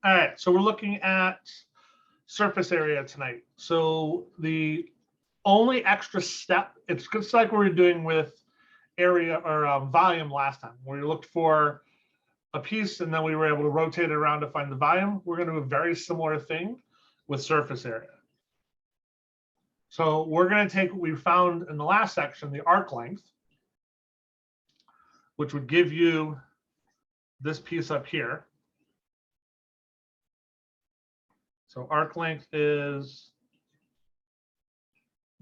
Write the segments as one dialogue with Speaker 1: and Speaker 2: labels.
Speaker 1: All right, so we're looking at surface area tonight. So the only extra step, it's just like we were doing with area or volume last time, where we looked for a piece and then we were able to rotate it around to find the volume. We're going to do a very similar thing with surface area. So we're going to take what we found in the last section, the arc length, which would give you this piece up here. So arc length is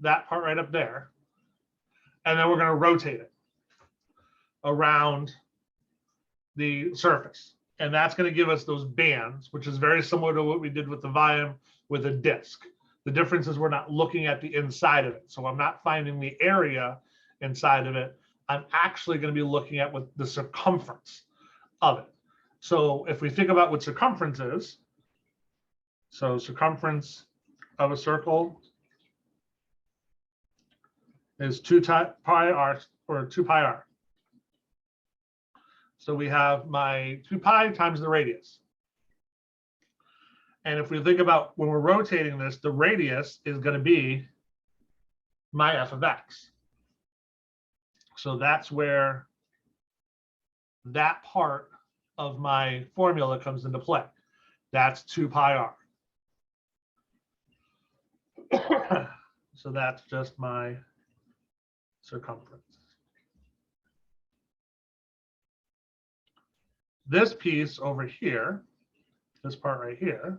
Speaker 1: that part right up there. And then we're going to rotate it around the surface. And that's going to give us those bands, which is very similar to what we did with the volume with a disc. The difference is we're not looking at the inside of it. So I'm not finding the area inside of it. I'm actually going to be looking at what the circumference of it. So if we think about what circumference is, so circumference of a circle is 2 pi r or 2 pi r. So we have my 2 pi times the radius. And if we think about when we're rotating this, the radius is going to be my f of x. So that's where that part of my formula comes into play. That's 2 pi r. So that's just my circumference. This piece over here, this part right here,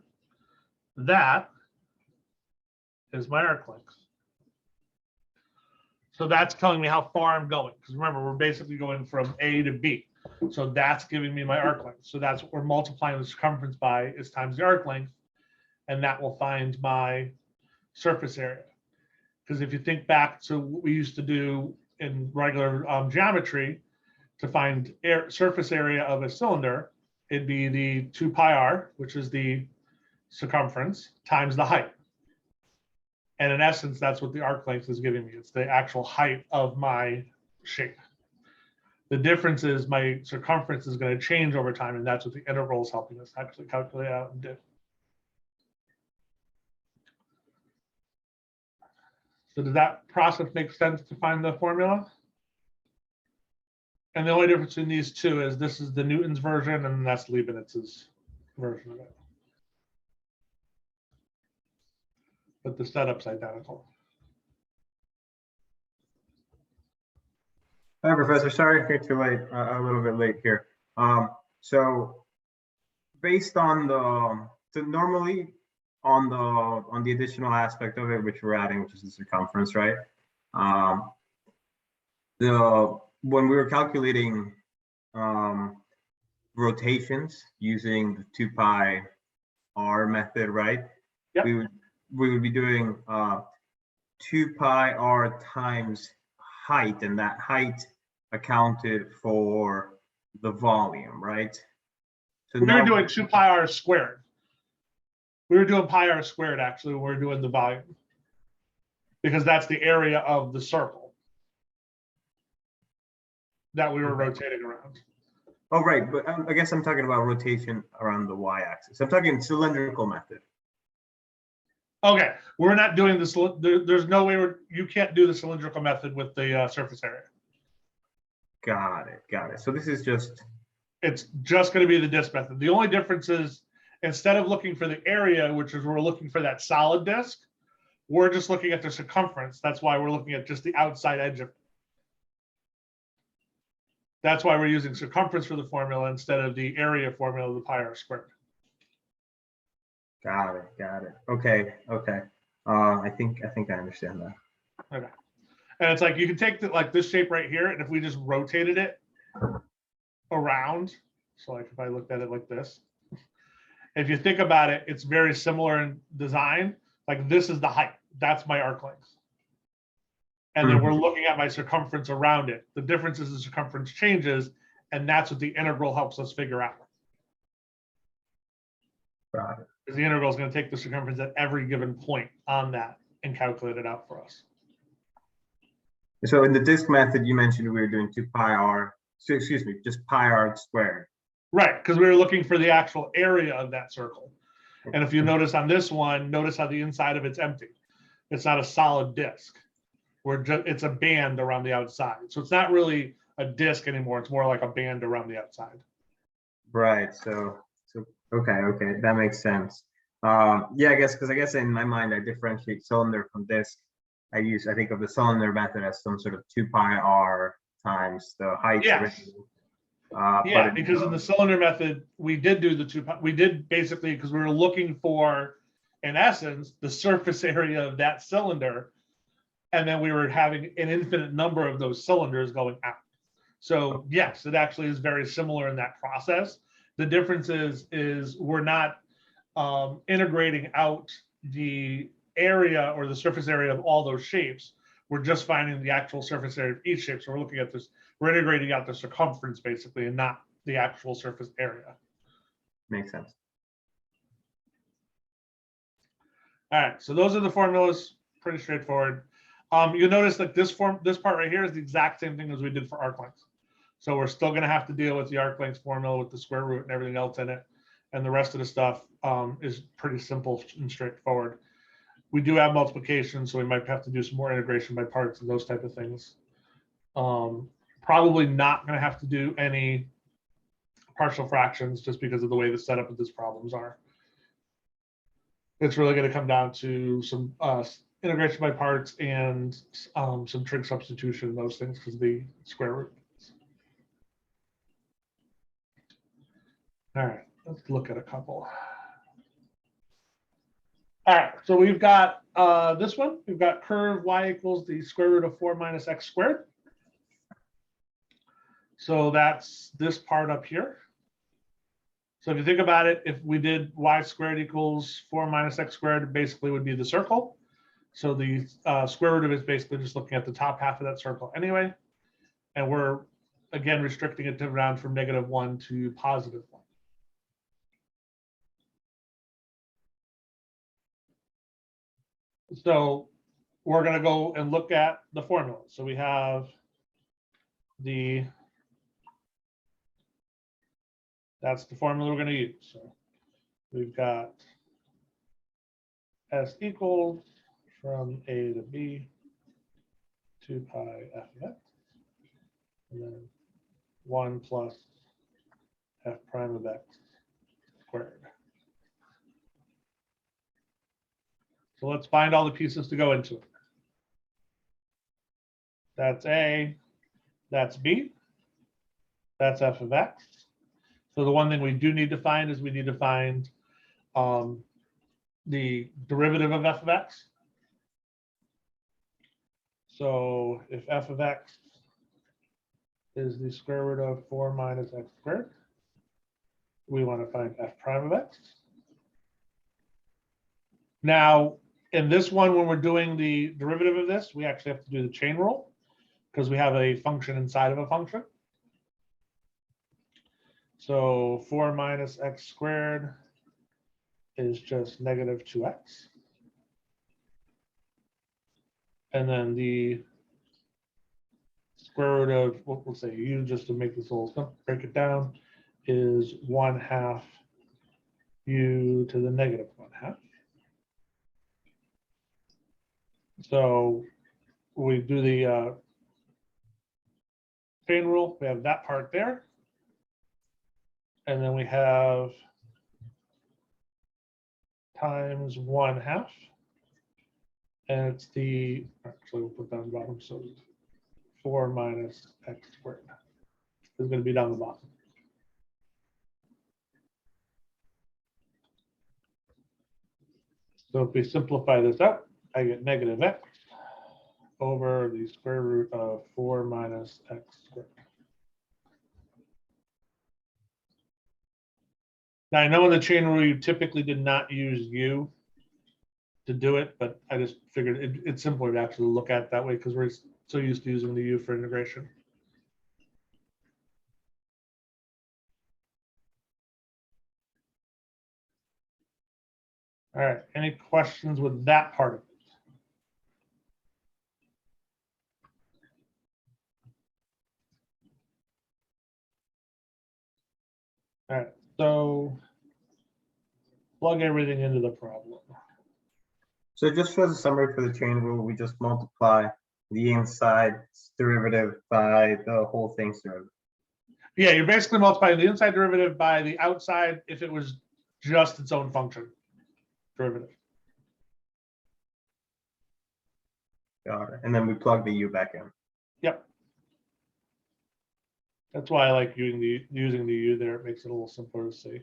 Speaker 1: that is my arc length. So that's telling me how far I'm going. Because remember, we're basically going from A to B. So that's giving me my arc length. So that's what we're multiplying the circumference by is times the arc length. And that will find my surface area. Because if you think back to what we used to do in regular geometry, to find surface area of a cylinder, it'd be the 2 pi r, which is the circumference, times the height. And in essence, that's what the arc length is giving me. It's the actual height of my shape. The difference is my circumference is going to change over time, and that's what the integral is helping us actually calculate out and do. So does that process make sense to find the formula? And the only difference between these two is this is the Newton's version and that's Leibniz's version of it. But the setup's identical.
Speaker 2: Hi, Professor. Sorry if you're too late, a little bit late here. So based on the, so normally on the additional aspect of it, which we're adding, which is the circumference, right? When we were calculating rotations using the 2 pi r method, right? Yep. We would be doing 2 pi r times height, and that height accounted for the volume, right? So
Speaker 1: we were doing 2 pi r squared. We were doing pi r squared actually when we were doing the volume, because that's the area of the circle that we were rotating around.
Speaker 2: Oh, right. But I guess I'm talking about rotation around the y-axis. I'm talking cylindrical method.
Speaker 1: Okay, we're not doing this. There's no way you can't do the cylindrical method with the surface area.
Speaker 2: Got it. Got it. So this is just.
Speaker 1: It's just going to be the disk method. The only difference is instead of looking for the area, which is we're looking for that solid disk, we're just looking at the circumference. That's why we're looking at just the outside edge of it. That's why we're using circumference for the formula instead of the area formula of the pi r squared.
Speaker 2: Got it. Got it. Okay. Okay. I think I understand that.
Speaker 1: Okay. And it's like you can take like this shape right here, and if we just rotated it around, so like if I looked at it like this, if you think about it, it's very similar in design. Like this is the height. That's my arc length. And then we're looking at my circumference around it. The difference is the circumference changes, and that's what the integral helps us figure out.
Speaker 2: Got it.
Speaker 1: Because the integral is going to take the circumference at every given point on that and calculate it out for us.
Speaker 2: So in the disk method, you mentioned we were doing 2 pi r, so excuse me, just pi r squared.
Speaker 1: Right, because we were looking for the actual area of that circle. And if you notice on this one, notice how the inside of it's empty. It's not a solid disc. It's a band around the outside. So it's not really a disc anymore. It's more like a band around the outside.
Speaker 2: Right. So okay, that makes sense. Yeah, I guess in my mind I differentiate cylinder from disc. I think of the cylinder method as some sort of 2 pi r times the height.
Speaker 1: Yes. Yeah, because in the cylinder method, we did do the 2 pi. We did basically because we were looking for, in essence, the surface area of that cylinder, and then we were having an infinite number of those cylinders going out. So yes, it actually is very similar in that process. The difference is we're not integrating out the area or the surface area of all those shapes. We're just finding the actual surface area of each shape. So we're looking at this, we're integrating out the circumference basically and not the actual surface area.
Speaker 2: Makes sense.
Speaker 1: All right, so those are the formulas, pretty straightforward. You'll notice that this part right here is the exact same thing as we did for arc lengths. So we're still gonna have to deal with the arc length formula with the square root and everything else in it. And the rest of the stuff is pretty simple and straightforward. We do have multiplication, so we might have to do some more integration by parts and those type of things. Probably not going to have to do any partial fractions just because of the way the setup of these problems are. It's really going to come down to some integration by parts and some trig substitution and those things because of the square root. All right, let's look at a couple. All right, so we've got this one. We've got curve y equals the square root of 4 minus x squared. So that's this part up here. So if you think about it, if we did y squared equals 4 minus x squared, it basically would be the circle. So the square root of it is basically just looking at the top half of that circle anyway. And we're, again, restricting it down from -1 to +1. So we're going to go and look at the formula. So we have that's the formula we're going to use. So we've got S equals from A to B 2 pi f of x, and then 1 plus f prime of x squared. So let's find all the pieces to go into it. That's A, that's B, that's f of x. So the one thing we do need to find is we need to find the derivative of f of x. So if f of x is the square root of 4 minus x squared, we want to find f prime of x. Now, in this one, when we're doing the derivative of this, we actually have to do the chain rule because we have a function inside of a function. So 4 minus x squared is just -2x. And then the square root of, we'll say u just to make this a little simple, break it down, is 1/2 u to the -1/2. So we do the chain rule, we have that part there. And then we have times 1/2. And it's the, actually we'll put that on the bottom. So 4 minus x squared is going to be down the bottom. So if we simplify this out, I get -x over the square root of 4 minus x squared. Now I know in the chain rule you typically did not use u to do it, but I just figured it's simpler to actually look at it that way because we're so used to using the u for integration. All right, any questions with that part of it? All right, so plug everything into the problem.
Speaker 2: So just for the summary for the chain rule, we just multiply the inside derivative by the whole thing's derivative.
Speaker 1: Yeah, you're basically multiplying the inside derivative by the outside if it was just its own function derivative.
Speaker 2: Got it. And then we plug the u back in.
Speaker 1: Yep. That's why I like using the u there. It makes it a little simpler to see.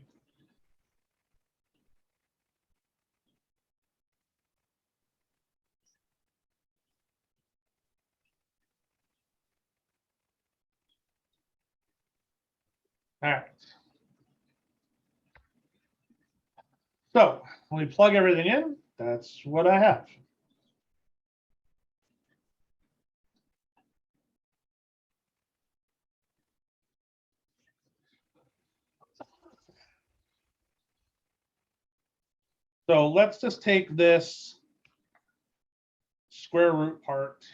Speaker 1: All right. So when we plug everything in, that's what I have. So let's just take this square root part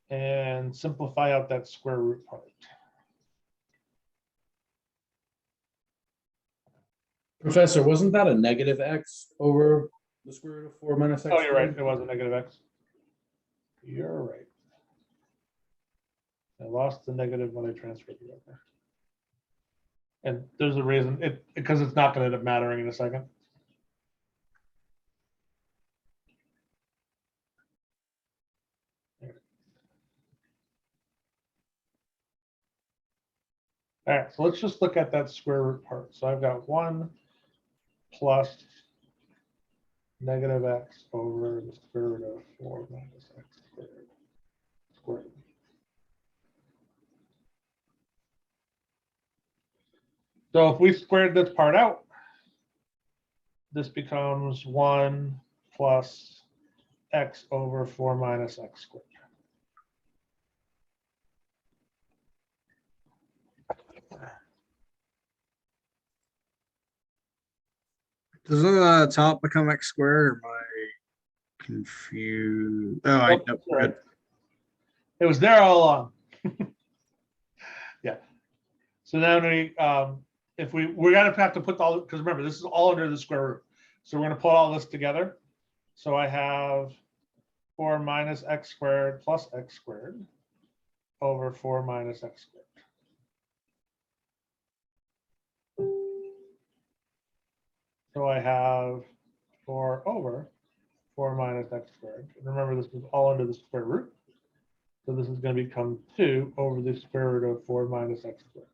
Speaker 1: and simplify out that square root part.
Speaker 3: Professor, wasn't that a negative x over the square root of 4 minus x?
Speaker 1: Oh, you're right. It was a negative x. You're right. I lost the negative when I transferred it over. And there's a reason, because it's not going to end up mattering in a second. All right, so let's just look at that square root part. So I've got 1 plus negative x over the square root of 4 minus x squared. So if we squared this part out, this becomes 1 plus x over 4 minus x squared.
Speaker 4: Does the top become x squared, or am I confused? Oh, I
Speaker 1: Nope,
Speaker 4: nope,
Speaker 1: that's right.
Speaker 4: good.
Speaker 1: It was there all along. Yeah. So now if we're gonna have to put all, because remember, this is all under the square root. So we're gonna put all this together. So I have 4 minus x squared plus x squared over 4 minus x squared. So I have 4 over 4 minus x squared. And remember, this is all under the square root. So this is going to become 2 over the square root of 4 minus x squared.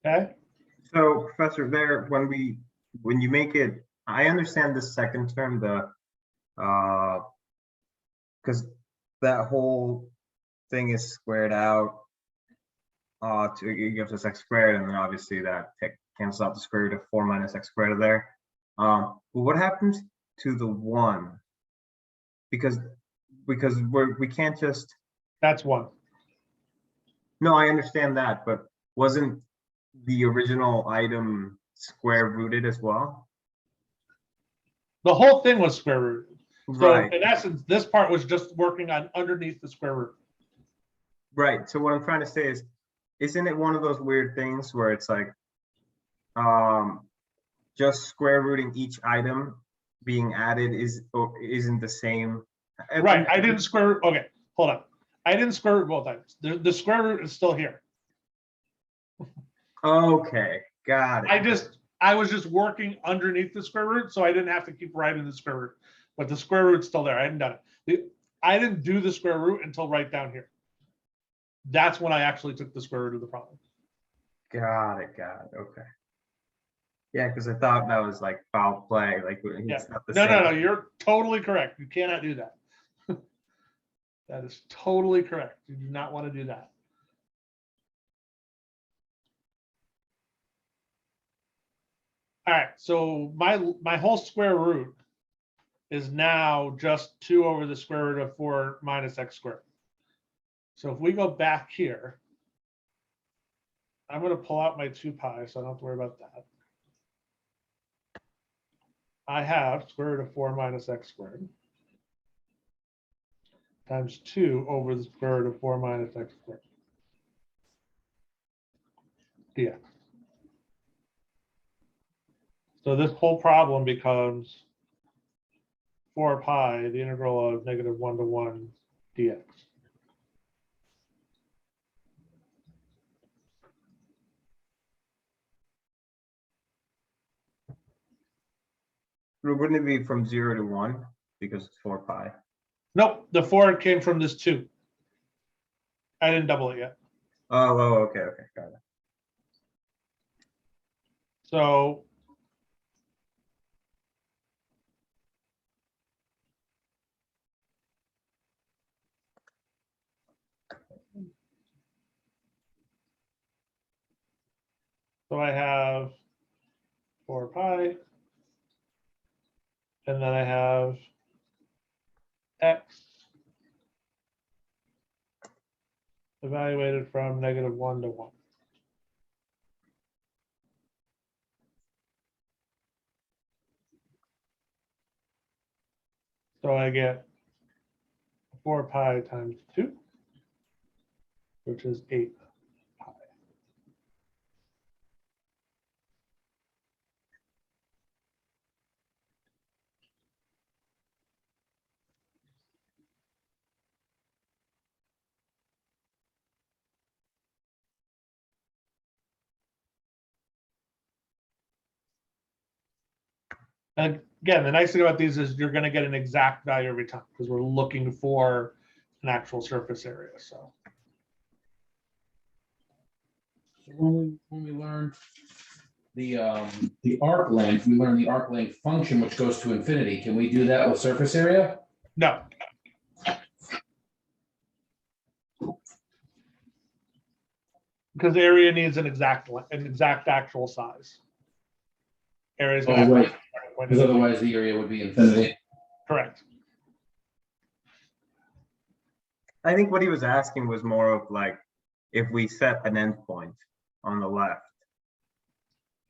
Speaker 1: Okay.
Speaker 2: So Professor, there, when you make it, I understand the second term, the because that whole thing is squared out to it gives us x squared, and then obviously that cancels out the square root of 4 minus x squared there. But what happens to the 1? Because we can't just.
Speaker 1: That's 1.
Speaker 2: No, I understand that, but wasn't the original item square rooted as well?
Speaker 1: The whole thing was square root. So
Speaker 2: Right.
Speaker 1: in essence, this part was just working on underneath the square root.
Speaker 2: Right. So what I'm trying to say is, isn't it one of those weird things where it's like just square rooting each item being added isn't the same?
Speaker 1: Right. I didn't square root. Okay, hold on. I didn't square root both times. The square root is still here.
Speaker 2: Okay, got it.
Speaker 1: I was just working underneath the square root, so I didn't have to keep writing the square root. But the square root's still there. I hadn't done it. I didn't do the square root until right down here. That's when I actually took the square root of the problem.
Speaker 2: Got it. Okay. Yeah, because I thought that was like foul play. Like it's not the same.
Speaker 1: No. You're totally correct. You cannot do that. That is totally correct. You do not want to do that. All right. So my whole square root is now just 2 over the square root of 4 minus x squared. So if we go back here, I'm going to pull out my 2 pi, so I don't have to worry about that. I have square root of 4 minus x squared times 2 over the square root of 4 minus x squared dx. So this whole problem becomes 4 pi, the integral of negative 1 to 1 dx.
Speaker 2: Wouldn't it be from 0 to 1 because it's 4 pi?
Speaker 1: Nope, the 4 came from this 2. I didn't double it yet.
Speaker 2: Oh, okay, got it.
Speaker 1: So I have 4 pi, and then I have x evaluated from negative 1 to 1. So I get 4 pi times 2, which is 8 pi. And again, the nice thing about these is you're going to get an exact value every time because we're looking for an actual surface area. So
Speaker 3: When we learned the arc length, we learned the arc length function, which goes to infinity. Can we do that with surface area?
Speaker 1: no. Because the area needs an exact actual size. Area is going to have
Speaker 3: Right. Because otherwise the area would be infinity.
Speaker 1: Correct.
Speaker 2: I think what he was asking was more of like, if we set an endpoint on the left,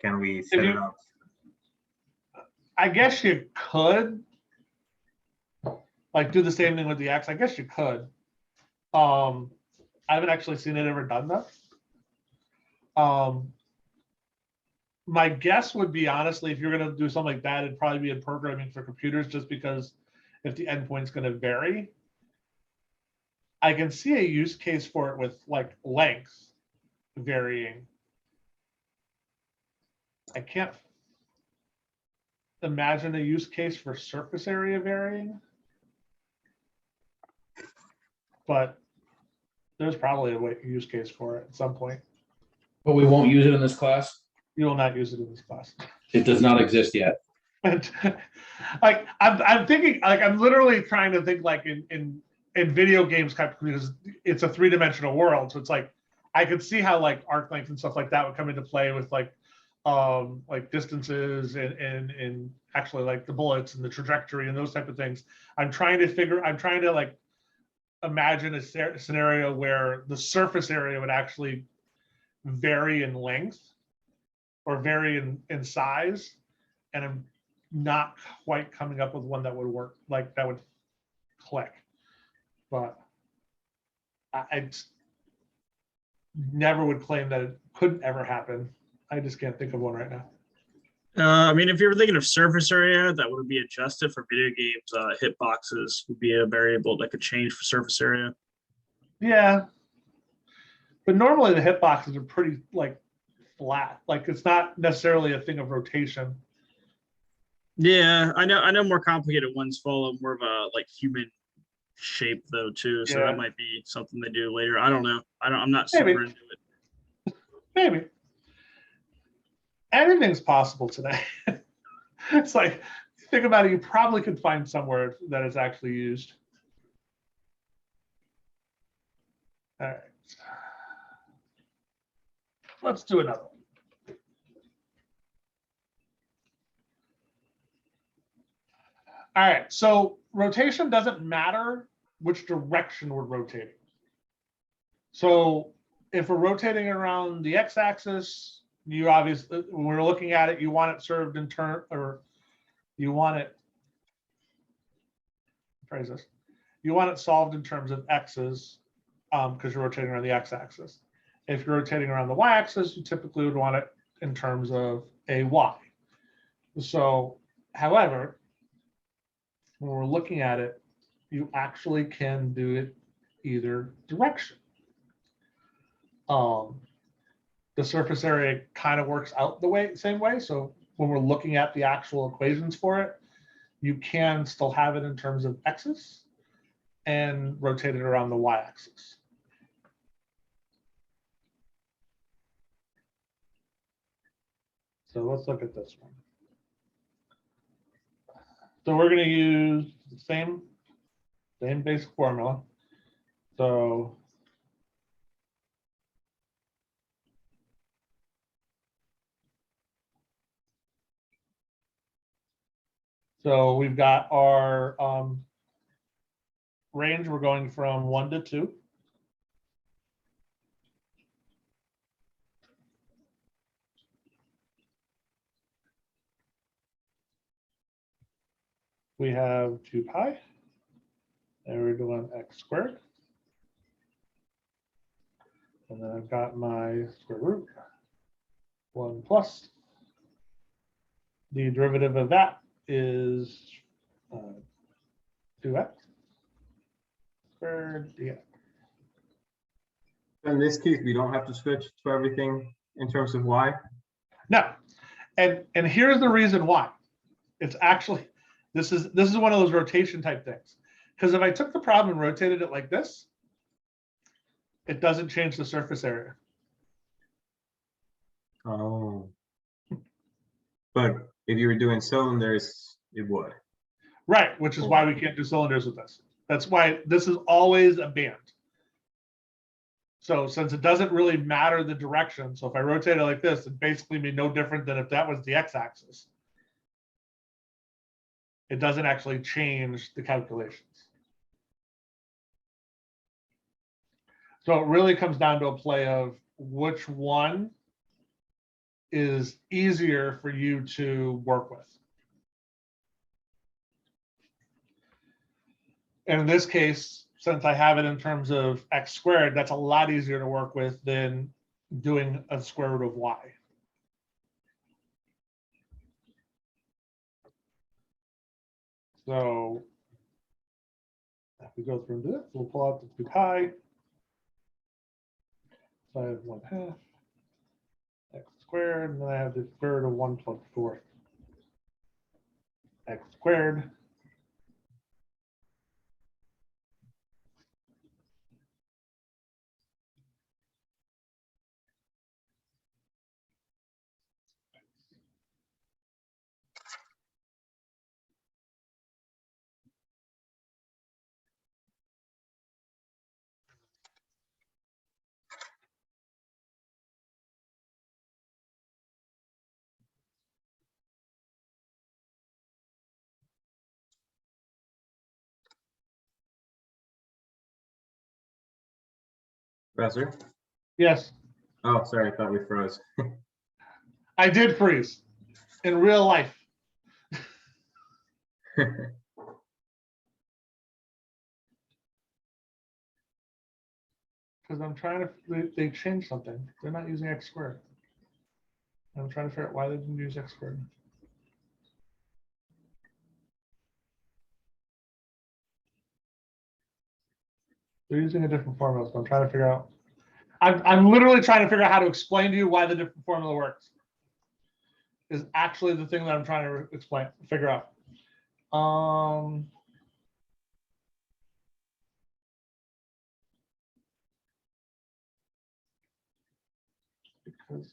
Speaker 2: can we set it up?
Speaker 1: I guess you could like do the same thing with the x. I guess you could. I haven't actually seen it ever done that. My guess would be, honestly, if you're going to do something like that, it'd probably be in programming for computers, just because if the endpoint's going to vary. I can see a use case for it with like length varying. I can't imagine a use case for surface area varying, but there's probably a use case for it at some point.
Speaker 3: But we won't use it in this class?
Speaker 1: You will not use it in this class.
Speaker 3: It does not exist yet.
Speaker 1: Like I'm thinking, like I'm literally trying to think like in video games, because it's a 3-dimensional world. So it's like I could see how like arc length and stuff like that would come into play with like distances and actually like the bullets and the trajectory and those type of things. I'm trying to like imagine a scenario where the surface area would actually vary in length or vary in size, and I'm not quite coming up with one that would work, like that would click. But I never would claim that it couldn't ever happen. I just can't think of one right now.
Speaker 5: I mean, if you're thinking of surface area, that would be adjusted for video games. Hitboxes would be a variable that could change for surface area.
Speaker 1: Yeah, but normally the hitboxes are pretty like flat. Like it's not necessarily a thing of rotation.
Speaker 5: Yeah, I know more complicated ones follow more of a like human shape though too. So
Speaker 1: Yeah.
Speaker 5: that might be something they do later. I don't know. I'm not super
Speaker 1: Maybe.
Speaker 5: into it.
Speaker 1: Maybe. Anything's possible today. It's like, think about it, you probably could find somewhere that it's actually used. All right. Let's do another one. All right, so rotation doesn't matter which direction we're rotating. So if we're rotating around the x-axis, you obviously, when we're looking at it, you want it served in turn, or you want it, phrase this, you want it solved in terms of x's, because you're rotating around the x-axis. If you're rotating around the y-axis, you typically would want it in terms of a y. So, however, when we're looking at it, you actually can do it either direction. The surface area kind of works out the same way. So when we're looking at the actual equations for it, you can still have it in terms of x's and rotate it around the y-axis. So let's look at this one. So we're going to use the same basic formula. So we've got our range. We're going from 1 to 2. We have 2 pi, and we're doing x squared. And then I've got my square root, 1 plus. The derivative of that is 2x squared dx.
Speaker 2: In this case, we don't have to switch to everything in terms of y.
Speaker 1: No, and here's the reason why. It's actually, this is one of those rotation type things. Because if I took the problem and rotated it like this, it doesn't change the surface area.
Speaker 2: Oh. But if you were doing cylinders, it would.
Speaker 1: Right, which is why we can't do cylinders with this. That's why this is always a band. So since it doesn't really matter the direction, so if I rotate it like this, it basically be no different than if that was the x-axis. It doesn't actually change the calculations. So it really comes down to a play of which one is easier for you to work with. And in this case, since I have it in terms of x squared, that's a lot easier to work with than doing a square root of y. So if we go through this, we'll pull out the 2 pi. So I have 1/2 x squared, and then I have the square root of 1 plus 4 x squared.
Speaker 2: Professor?
Speaker 1: Yes,
Speaker 2: Oh, sorry, I thought we froze.
Speaker 1: I did freeze in real life. Because I'm trying to, they changed something. They're not using x squared. I'm trying to figure out why they didn't use x squared. They're using a different formula, so I'm trying to figure out. I'm literally trying to figure out how to explain to you why the different formula works. Is actually the thing that I'm trying to explain, figure out. Because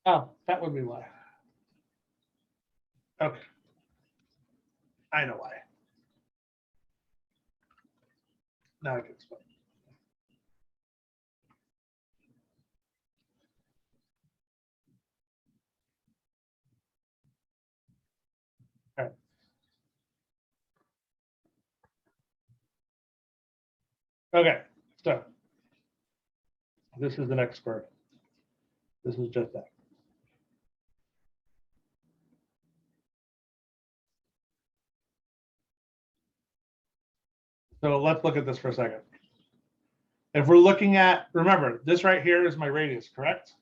Speaker 1: oh, that would be why. Okay. I know why. Now I can explain. Okay. Okay, so this is the next square. This is just that. So let's look at this for a second. If we're looking at, remember, this right here is my radius, correct?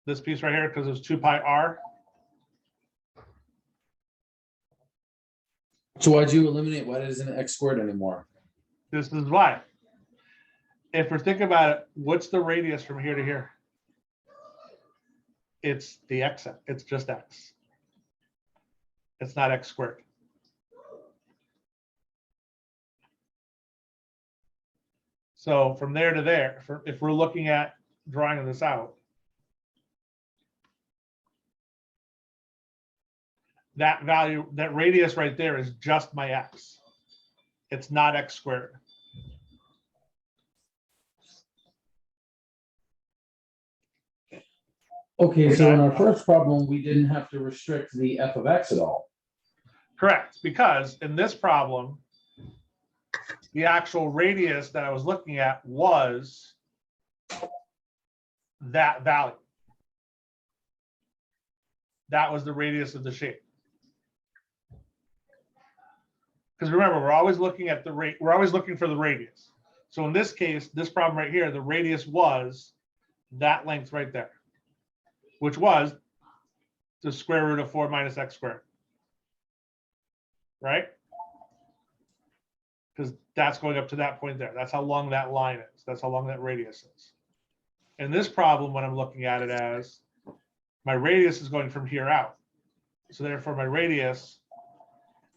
Speaker 1: This piece right here, because it's 2 pi r.
Speaker 3: So why'd you eliminate, why isn't it x squared anymore?
Speaker 1: This is why. If we're thinking about it, what's the radius from here to here? It's the x, it's just x. It's not x squared. So from there to there, if we're looking at drawing this out, that value, that radius right there is just my x. It's not x squared.
Speaker 3: Okay, so in our first problem, we didn't have to restrict the f of x at all.
Speaker 1: Correct, because in this problem, the actual radius that I was looking at was that value. That was the radius of the shape. Because remember, we're always looking at the rate, we're always looking for the radius. So in this case, this problem right here, the radius was that length right there, which was the square root of 4 minus x squared. Right? Because that's going up to that point there. That's how long that line is. That's how long that radius is. In this problem, when I'm looking at it as my radius is going from here out. So therefore my radius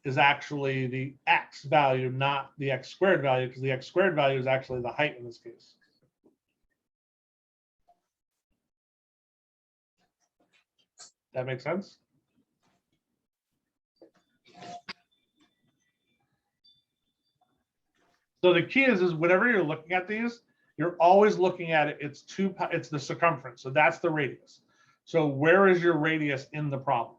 Speaker 1: is actually the x value, not the x squared value, because the x squared value is actually the height in this case. That makes sense? So the key is whenever you're looking at these, you're always looking at it, it's the circumference. So that's the radius. So where is your radius in the problem?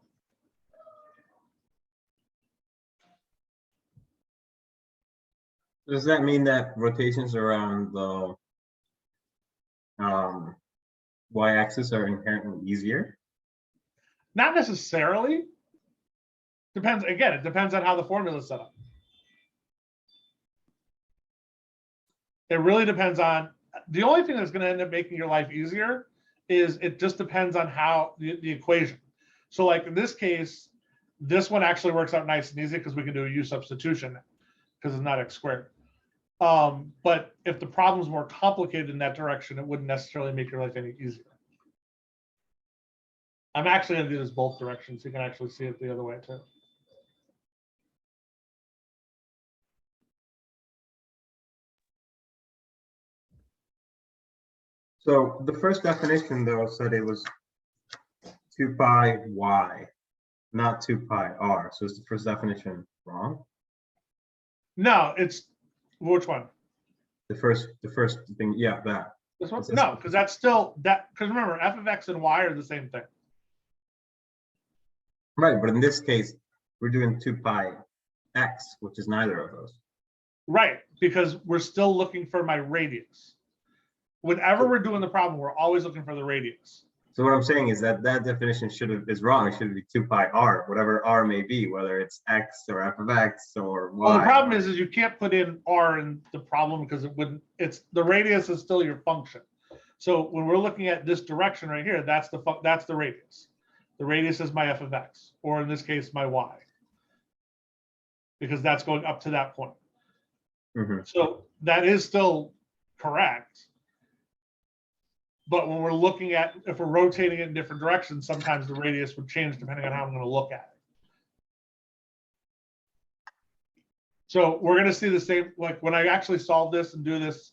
Speaker 2: Does that mean that rotations around the y-axis are inherently easier?
Speaker 1: Not necessarily. Depends, again, it depends on how the formula is set up. It really depends on, the only thing that's going to end up making your life easier is it just depends on how the equation. So like in this case, this one actually works out nice and easy because we can do a u substitution because it's not x squared. But if the problem's more complicated in that direction, it wouldn't necessarily make your life any easier. I'm actually going to do this both directions so you can actually see it the other way too.
Speaker 2: So the first definition though said it was 2 pi y, not 2 pi r. So is the first definition wrong?
Speaker 1: No, it's which one?
Speaker 2: The first thing, yeah, that.
Speaker 1: This one? No, because that's still that. Because remember, f of x and y are the same thing.
Speaker 2: Right, but in this case, we're doing 2 pi x, which is neither of those.
Speaker 1: Right, because we're still looking for my radius. Whenever we're doing the problem, we're always looking for the radius.
Speaker 2: So what I'm saying is that that definition is wrong. It should be 2 pi r, whatever r may be, whether it's x or f of x or y.
Speaker 1: Well, the problem is you can't put in r in the problem because it wouldn't. It's the radius is still your function. So when we're looking at this direction right here, that's the radius. The radius is my f of x, or in this case, my y, because that's going up to that point.
Speaker 2: Mm-hmm.
Speaker 1: So that is still correct. But when we're looking at, if we're rotating it in different directions, sometimes the radius would change depending on how I'm going to look at it. So we're going to see the same, like when I actually solve this and do this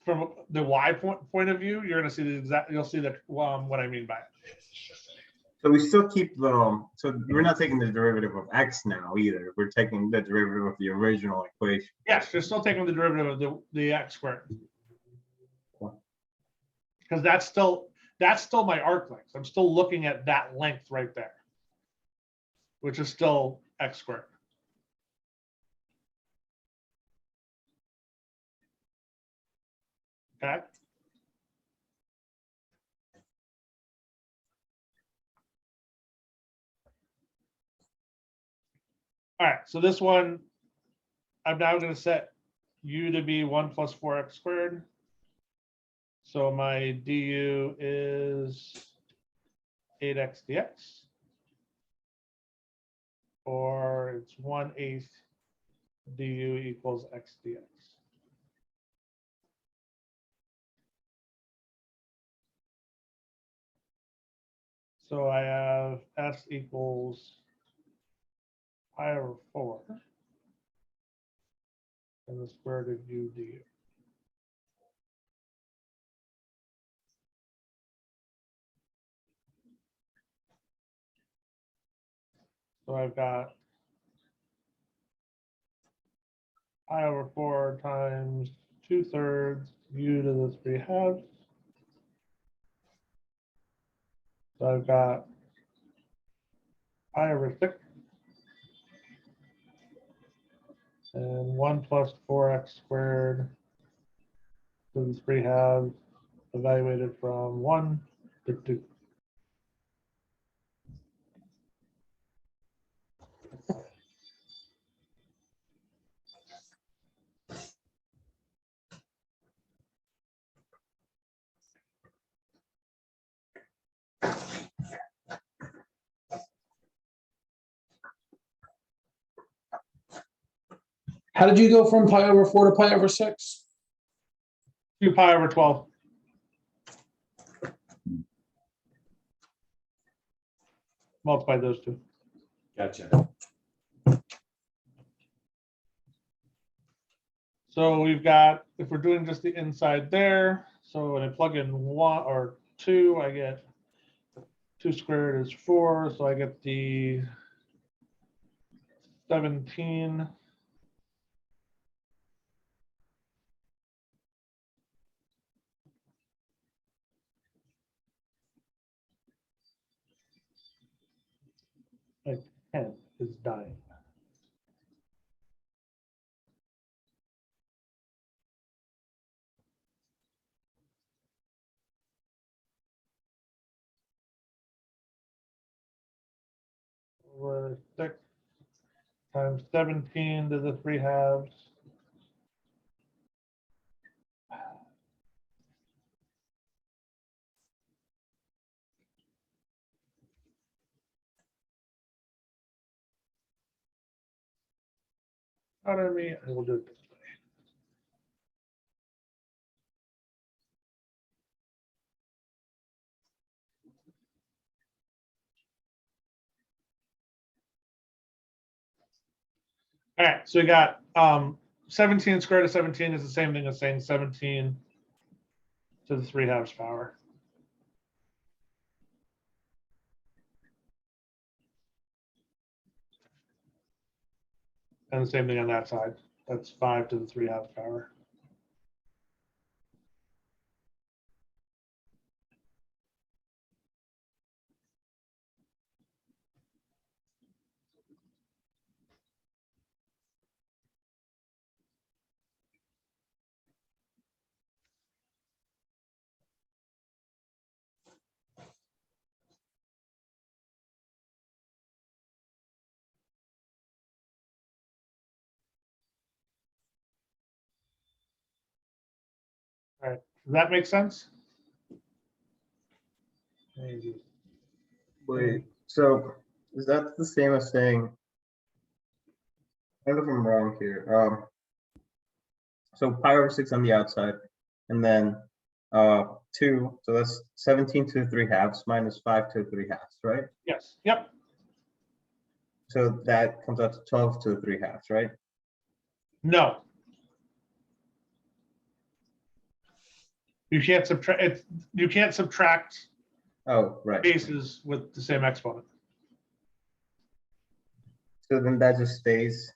Speaker 1: from the y point of view, you're going to see the exact, you'll see that what I mean by it.
Speaker 2: So we still keep the, so we're not taking the derivative of x now either. We're taking the derivative of the original equation.
Speaker 1: Yes, you're still taking the derivative of the x squared. Because that's still my arc length. I'm still looking at that length right there, which is still x squared. Okay. All right, so this one, I'm now going to set u to be 1 plus 4x squared. So my du is 8x dx, or it's 1/8 du equals x dx. So I have s equals pi over 4 and the square root of u du. So I've got pi over 4 times 2/3 u to the 3/2. So I've got pi over 6 and 1 plus 4x squared to the 3/2 evaluated from 1 to 2.
Speaker 3: How did you go from pi over 4 to pi over 6?
Speaker 1: 2 pi over 12. Multiply those two.
Speaker 3: Gotcha.
Speaker 1: So we've got, if we're doing just the inside there, so when I plug in 1 or 2, I get 2 squared is 4, so I get the 17. My pen is dying. Over 6 times 17 to the 3/2. Pardon me, I will do it this way. All right, so we got 17 squared of 17 is the same thing as saying 17 to the 3/2 power. And the same thing on that side. That's 5 to the 3/2 power. All right, does that make sense? Maybe.
Speaker 2: Wait, so is that the same as saying, I don't know if I'm wrong here. So pi over 6 on the outside, and then 2, so that's 17 to the 3/2 minus 5 to the 3/2, right?
Speaker 1: Yes, yep.
Speaker 2: So that comes out to 12 to the 3/2, right?
Speaker 1: No. You can't subtract it. You can't subtract
Speaker 2: Oh, right.
Speaker 1: bases with the same exponent.
Speaker 2: So then that just stays.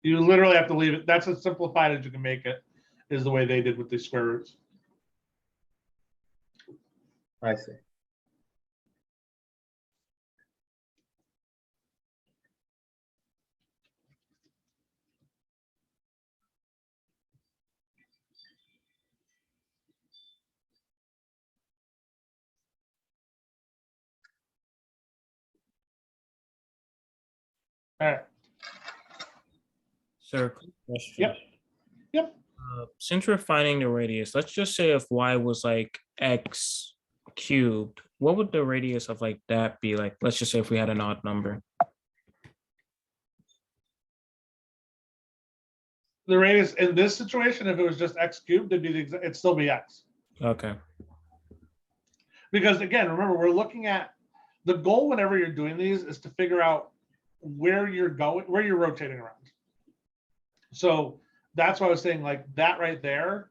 Speaker 1: You literally have to leave it. That's as simplified as you can make it, is the way they did with the square roots.
Speaker 2: I see.
Speaker 1: All right.
Speaker 6: Sir, quick question.
Speaker 1: Yep. Yep.
Speaker 6: Since we're finding the radius, let's just say if y was like x cubed, what would the radius of like that be like? Let's just say if we had an odd number.
Speaker 1: The radius in this situation, if it was just x cubed, it'd still be x.
Speaker 6: Okay.
Speaker 1: Because again, remember, we're looking at the goal whenever you're doing these is to figure out where you're going, where you're rotating around. So that's why I was saying, like that right there,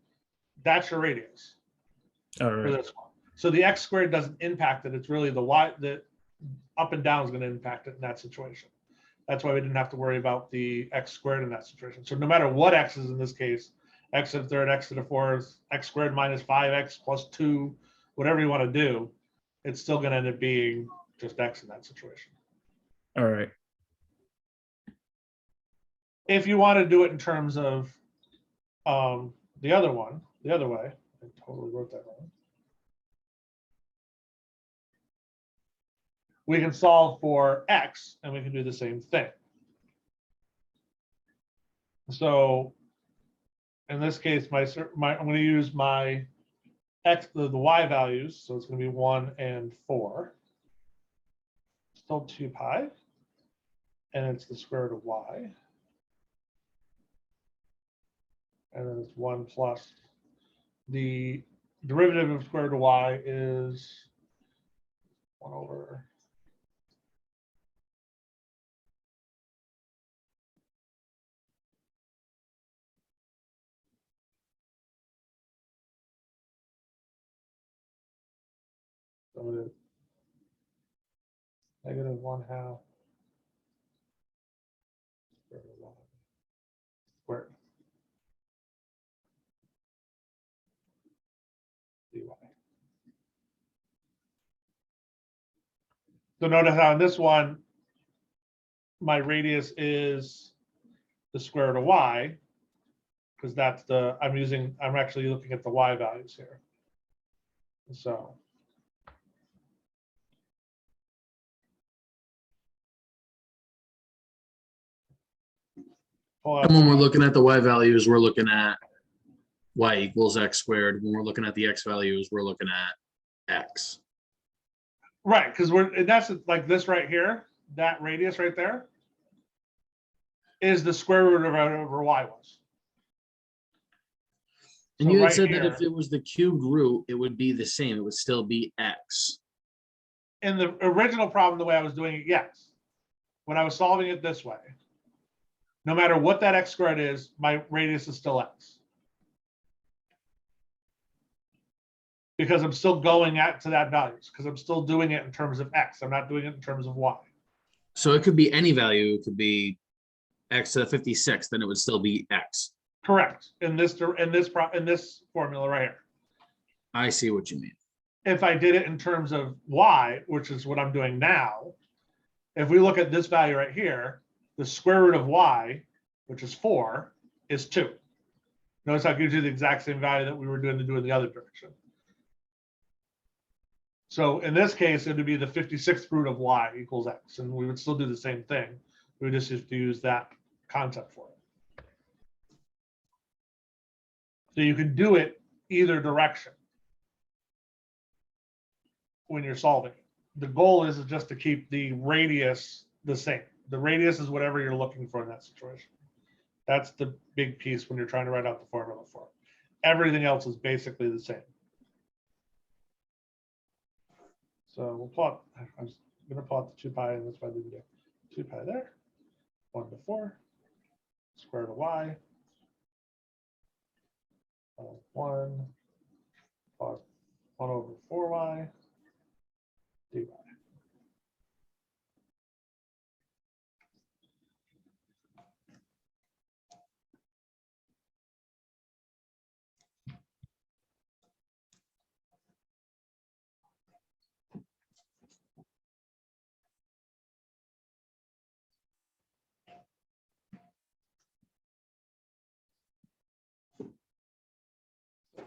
Speaker 1: that's your radius
Speaker 6: All
Speaker 1: for
Speaker 6: right.
Speaker 1: this one. So the x squared doesn't impact it. It's really the y, the up and down is going to impact it in that situation. That's why we didn't have to worry about the x squared in that situation. So no matter what x is in this case, x to the third, x to the fourth, x squared minus 5x plus 2, whatever you want to do, it's still going to end up being just x in that situation.
Speaker 6: All right.
Speaker 1: If you want to do it in terms of the other one, the other way, I totally wrote that wrong. We can solve for x and we can do the same thing. So in this case, I'm going to use my x, the y values. So it's going to be 1 and 4. Still 2 pi. And it's the square root of y. And then it's 1 plus the derivative of square root of y is 1 over negative 1/2 square root of y squared dy. So notice how in this one, my radius is the square root of y, because that's the, I'm actually looking at the y values here. So.
Speaker 7: And when we're looking at the y values, we're looking at y equals x squared. When we're looking at the x values, we're looking at x.
Speaker 1: Right, because that's like this right here, that radius right there is the square root of whatever y was.
Speaker 7: And
Speaker 1: So
Speaker 7: you had
Speaker 1: right
Speaker 7: said that
Speaker 1: here,
Speaker 7: if it was the cubed root, it would be the same. It would still be x.
Speaker 1: in the original problem, the way I was doing it, yes. When I was solving it this way, no matter what that x squared is, my radius is still x. Because I'm still going to that values, because I'm still doing it in terms of x. I'm not doing it in terms of y.
Speaker 7: So it could be any value. It could be x to the 56, then it would still be x.
Speaker 1: Correct. In this formula right here.
Speaker 7: I see what you mean.
Speaker 1: If I did it in terms of y, which is what I'm doing now, if we look at this value right here, the square root of y, which is 4, is 2. Notice how it gives you the exact same value that we were doing to do in the other direction. So in this case, it would be the 56th root of y equals x, and we would still do the same thing. We would just have to use that concept for it. So you can do it either direction when you're solving it. The goal is just to keep the radius the same. The radius is whatever you're looking for in that situation. That's the big piece when you're trying to write out the formula for it. Everything else is basically the same. So we'll plot, I'm going to plot the 2 pi, and that's why I didn't do 2 pi there. 1 to 4, square root of y. 1 plus 1 over 4y dy.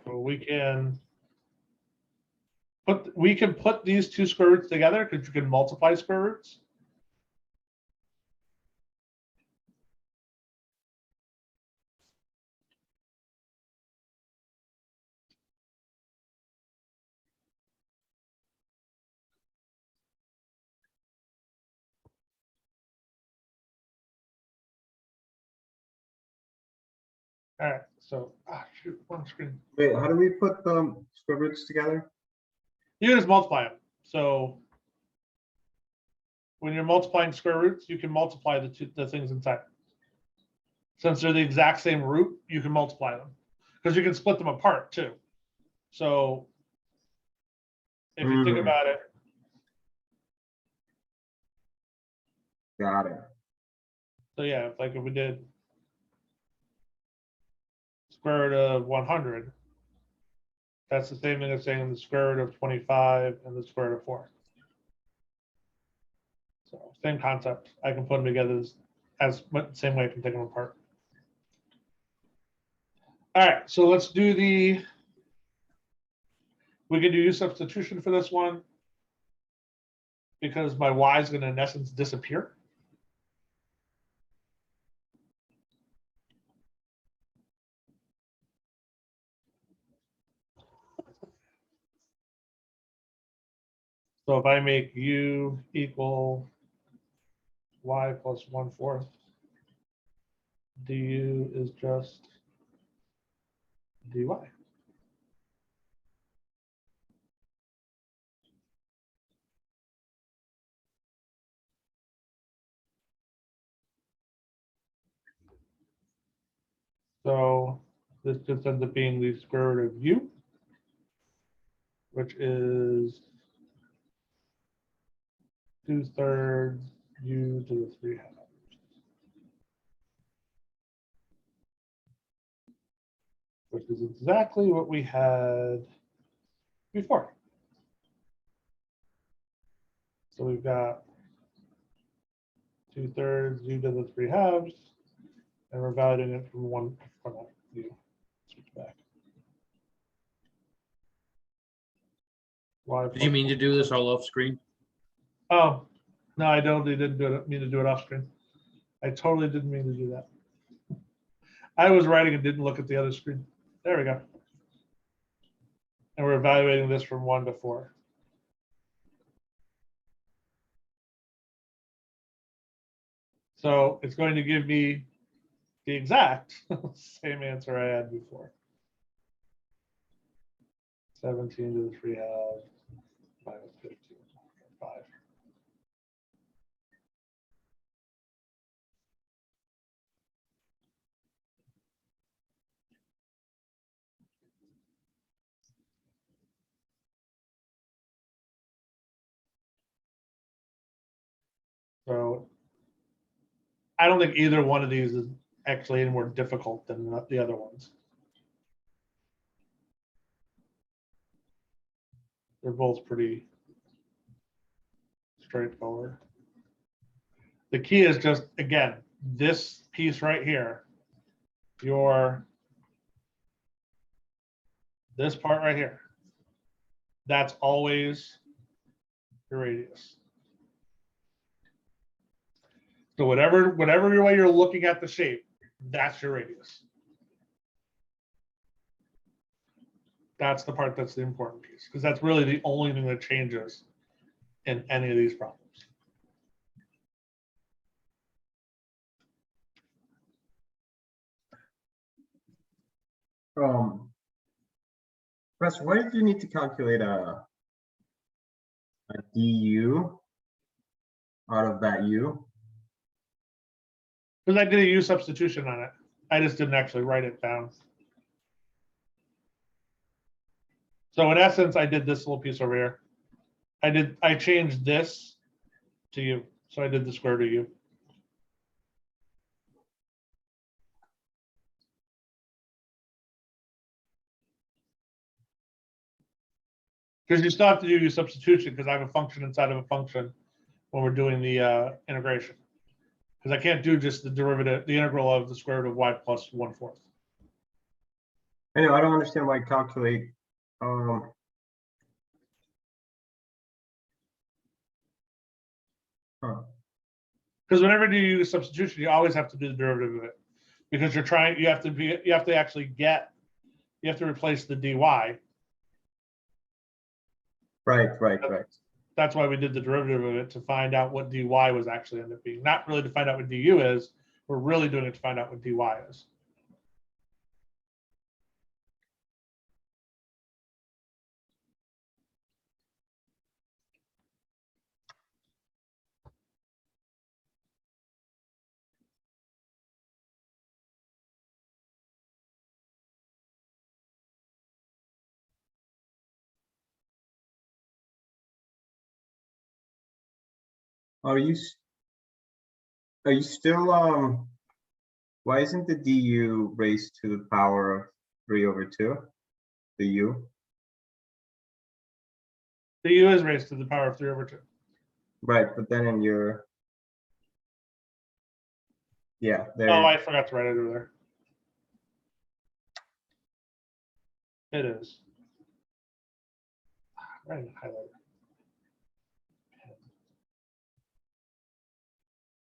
Speaker 1: So we can put these two square roots together because you can multiply square roots. All right, so shoot, one screen.
Speaker 2: Wait, how do we put the square roots together?
Speaker 1: You can just multiply them. So when you're multiplying square roots, you can multiply the things inside. Since they're the exact same root, you can multiply them because you can split them apart too. So if you think about it,
Speaker 2: Got it.
Speaker 1: so yeah, like if we did square root of 100, that's the same thing as saying the square root of 25 and the square root of 4. So same concept. I can put them together as same way I can take them apart. All right, so let's do we can do u substitution for this one because my y is going to in essence disappear. So if I make u equal y plus 1/4, du is just dy. So this just ends up being the square root of u, which is 2/3 u to the 3/2. Which is exactly what we had before. So we've got 2/3 u to the 3/2, and we're valuing it from one u. Switch back. Y
Speaker 7: Do you mean to do this all off screen?
Speaker 1: Oh, no, I didn't mean to do it off screen. I totally didn't mean to do that. I was writing and didn't look at the other screen. There we go. And we're evaluating this from 1 to 4. So it's going to give me the exact same answer I had before. 17 to the 3/2 minus 15, 5. So I don't think either one of these is actually any more difficult than the other ones. They're both pretty straightforward. The key is just, again, this piece right here, this part right here, that's always your radius. So whatever way you're looking at the shape, that's your radius. That's the part that's the important piece, because that's really the only thing that changes in any of these problems.
Speaker 2: Professor, why did you need to calculate a du out of that u?
Speaker 1: Because I did a u substitution on it. I just didn't actually write it down. So in essence, I did this little piece over here. I changed this to U, so I did the square root of U. Because you still have to do your substitution, because I have a function inside of a function when we're doing the integration. Because I can't do just the derivative, the integral of the square root of y plus 1/4.
Speaker 2: I know, I don't understand why calculate, huh.
Speaker 1: Because whenever you use substitution, you always have to do the derivative of it. Because you have to actually you have to replace the dy.
Speaker 2: Right.
Speaker 1: That's why we did the derivative of it, to find out what dy was actually end up being. Not really to find out what du is, we're really doing it to find out what dy is.
Speaker 2: Are you still, why isn't the du raised to the power of 3/2? The u?
Speaker 1: The u is raised to the power of 3/2.
Speaker 2: Right, but then in your, yeah, there.
Speaker 1: Oh, I forgot to write it over there. It is. Right, highlighter.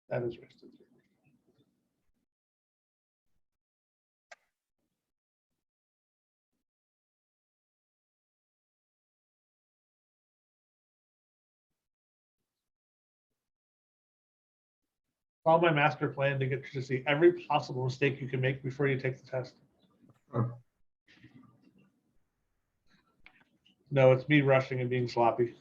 Speaker 1: That is raised to 3/2. Follow my master plan to get you to see every possible mistake you can make before you take the test.
Speaker 2: Huh.
Speaker 1: No, it's me rushing and being sloppy.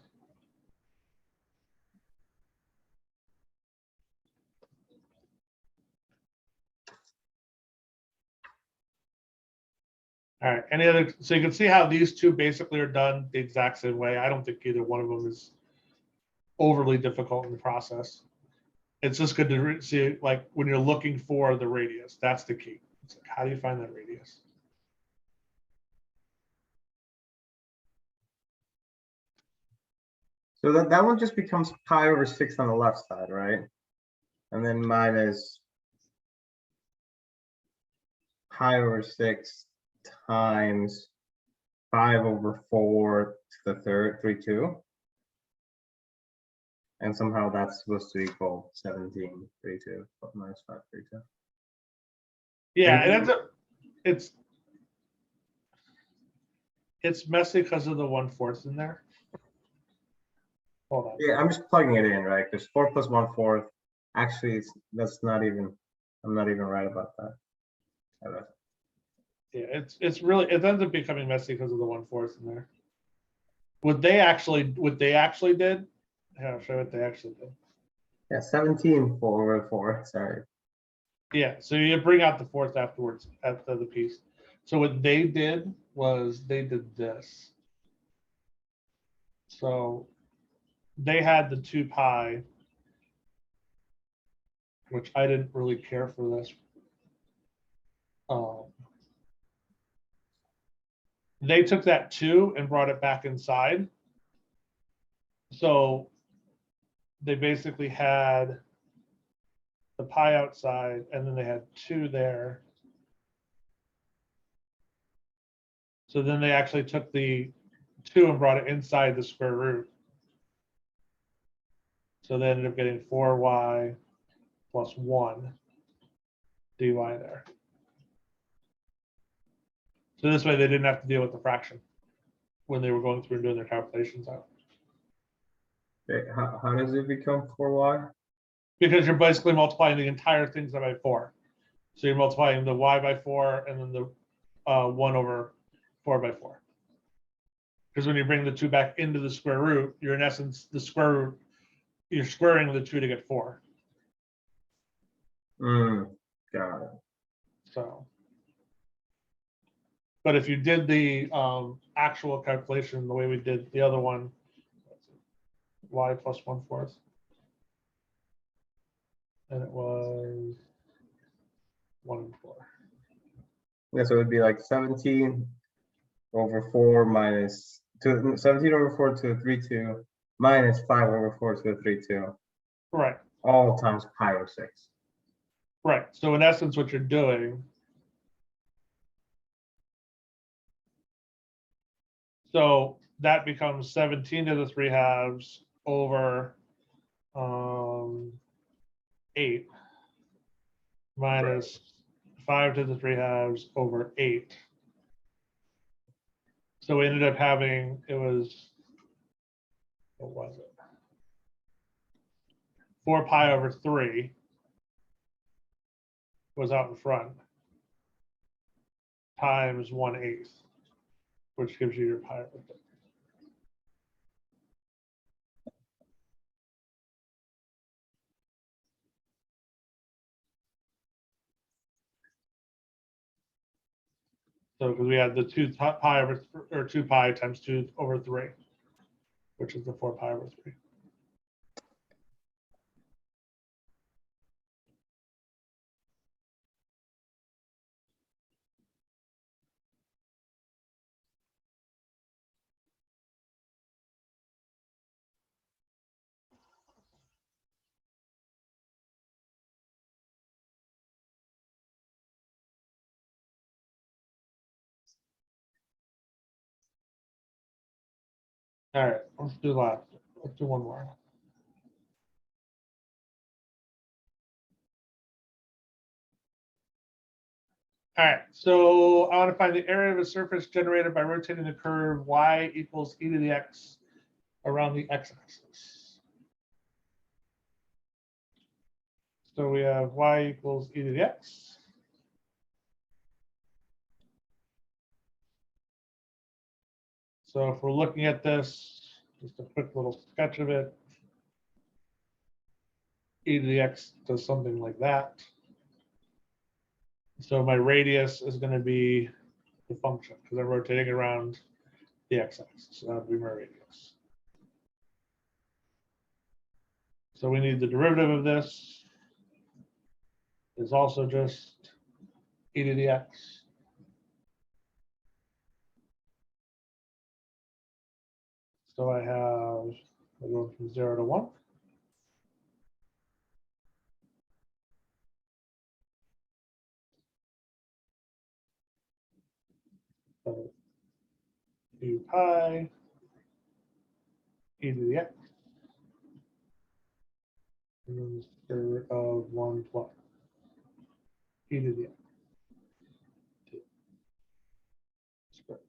Speaker 1: All right, any other, so you can see how these two basically are done the exact same way. I don't think either one of them is overly difficult in the process. It's just good to see, like, when you're looking for the radius, that's the key. It's like, how do you find that radius?
Speaker 2: So that one just becomes pi/6 on the left side, right? And then minus pi/6 times 5/4 to the third, 3/2. And somehow that's supposed to equal 17/3/2 minus 5/3/2.
Speaker 1: Yeah, it ends up, it's messy because of the 1/4 in there. Hold on.
Speaker 2: Yeah, I'm just plugging it in, right? Because 4 plus 1/4. Actually, that's not even, I'm not even right about that.
Speaker 1: Yeah, it's really, it ends up becoming messy because of the 1/4 in there. What they actually did, yeah, I'll show you what they actually did.
Speaker 2: Yeah, 17/4/4, sorry.
Speaker 1: Yeah, so you bring out the fourth afterwards at the piece. So what they did was they did this. So they had the 2 pi, which I didn't really care for this. They took that 2 and brought it back inside. So they basically had the pi outside, and then they had 2 there. So then they actually took the 2 and brought it inside the square root. So they ended up getting 4y plus 1 dy there. So this way they didn't have to deal with the fraction when they were going through and doing their calculations out.
Speaker 2: Okay, how does it become 4y?
Speaker 1: Because you're basically multiplying the entire things by 4. So you're multiplying the y by 4 and then the 1/4/4. Because when you bring the 2 back into the square root, you're in essence the square root, you're squaring the 2 to get 4.
Speaker 2: Got it.
Speaker 1: So, but if you did the actual calculation the way we did the other one, y plus 1/4. And it was 1 4.
Speaker 2: Yeah, so it'd be like 17/4 minus 17/4 to the 3/2 minus 5/4 to the 3/2,
Speaker 1: Right,
Speaker 2: all times pi/6.
Speaker 1: right. So in essence, what you're doing. So that becomes 17 to the 3/2 over 8 minus 5 to the 3/2 over 8. So we ended up having, it was, what was it? 4 pi over 3 was out in front times 1/8, which gives you your pi over 3. So because we had the 2 pi over, or 2 pi times 2 over 3, which is the 4 pi over 3. All right, let's do last. Let's do one more. All right, so I want to find the area of a surface generated by rotating the curve y equals e to the x around the x-axis. So we have y equals e to the x. So if we're looking at this, just a quick little sketch of it, e to the x does something like that. So my radius is going to be the function because I'm rotating around the x-axis. So that would be my radius. So we need the derivative of this is also just e to the x. So I have, we're going from 0 to 1. So u pi e to the x. And then the square root of 1 plus e to the x. Square.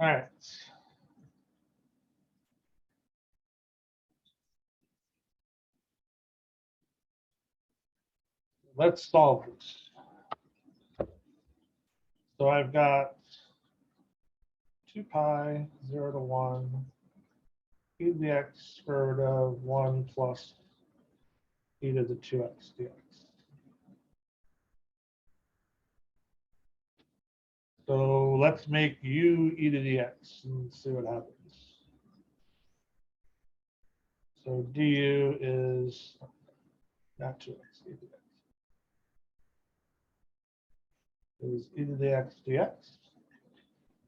Speaker 1: All right. Let's solve this. So I've got 2 pi 0 to 1 e to the x square root of 1 plus e to the 2x dx. So let's make u e to the x and see what happens. So du is not 2x, e to the x. Is e to the x dx,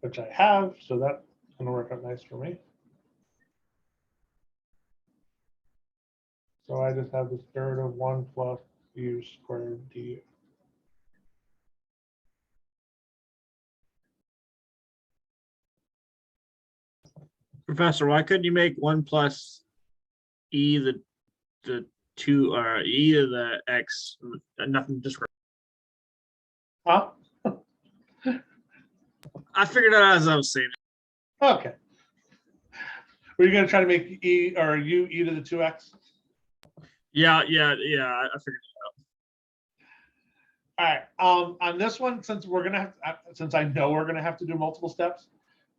Speaker 1: which I have, so that's going to work out nice for me. So I just have the square root of 1 plus u squared du.
Speaker 5: Professor, why couldn't you make 1 plus e the 2 or e to the x? Nothing, just
Speaker 1: Huh?
Speaker 5: I figured it out as I was saying it.
Speaker 1: Okay. Were you going to try to make e or u e to the 2x?
Speaker 5: Yeah, I figured.
Speaker 1: All right, on this one, since we're gonna have, since I know we're gonna have to do multiple steps,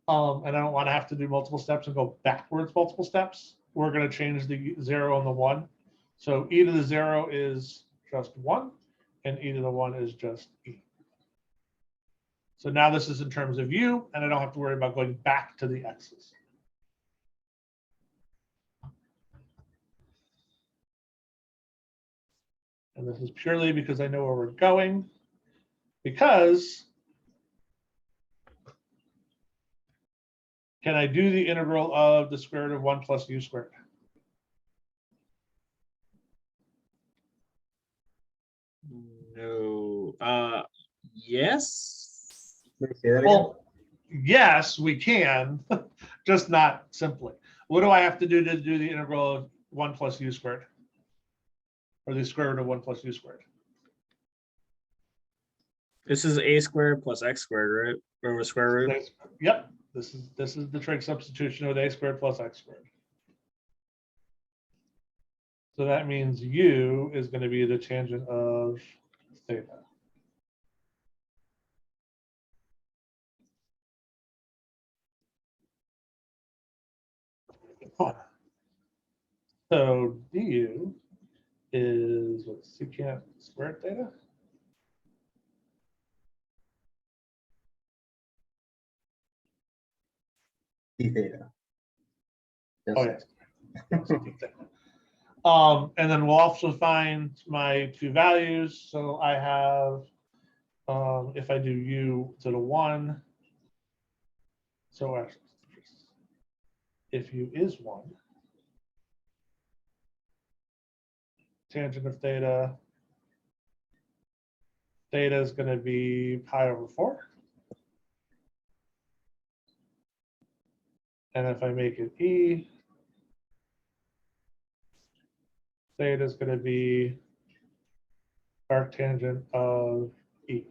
Speaker 1: and I don't want to have to do multiple steps and go backwards multiple steps, we're gonna change the 0 and the 1. So e to the 0 is just 1, and e to the 1 is just e. So now this is in terms of u, and I don't have to worry about going back to the x's. And this is purely because I know where we're going, because can I do the integral of the square root of 1 plus u squared?
Speaker 5: No, yes.
Speaker 2: Let me say that again.
Speaker 1: Well, yes, we can, just not simply. What do I have to do the integral of 1 plus u squared? Or the square root of 1 plus u squared?
Speaker 5: This is a squared plus x squared, right? Or square root.
Speaker 1: Yep, this is the trig substitution with a squared plus x squared. So that means u is going to be the tangent of theta. So du is what, secant squared theta?
Speaker 2: D theta. Yes.
Speaker 1: Oh, yes. And then we'll also find my two values. So I have, if I do u to the 1, so actually, if u is 1, tangent of theta, theta is going to be pi over 4. And if I make it e, theta is going to be arctangent of e.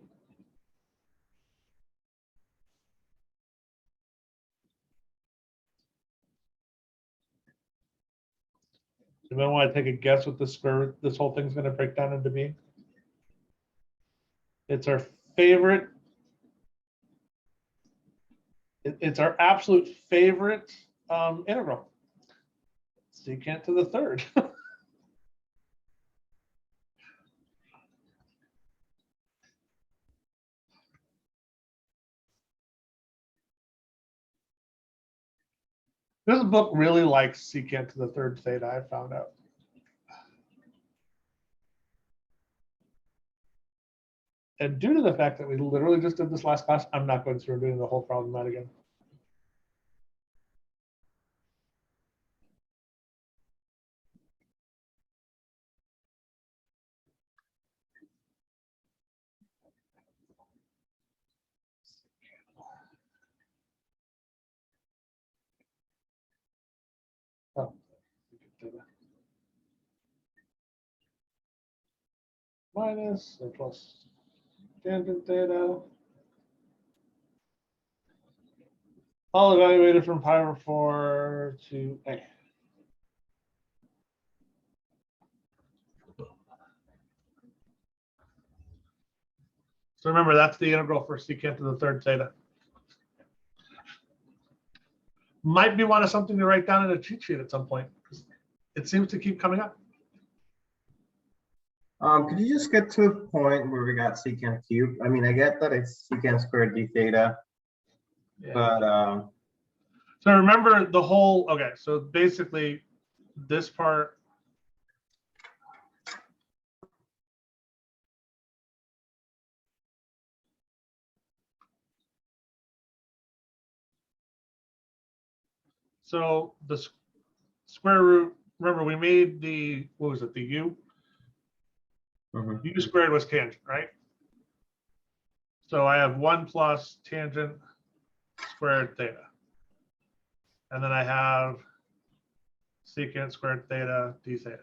Speaker 1: Anyone want to take a guess what this whole thing's going to break down into be? It's our favorite. It's our absolute favorite integral. Secant to the third. This book really likes secant to the third theta, I found out. And due to the fact that we literally just did this last class, I'm not going through and doing the whole problem out again. Oh. Minus or plus tangent theta. All evaluated from pi over 4 to a. So remember, that's the integral for secant to the third theta. Might be one of something to write down in a cheat sheet at some point, because it seems to keep coming up.
Speaker 2: Could you just get to a point where we got secant cubed? I mean, I get that it's secant squared d theta,
Speaker 1: Yeah.
Speaker 2: but
Speaker 1: So remember the whole, okay, so basically this part. So the square root, remember we made the, what was it, the u? U squared was tangent, right? So I have 1 plus tangent squared theta. And then I have secant squared theta d theta.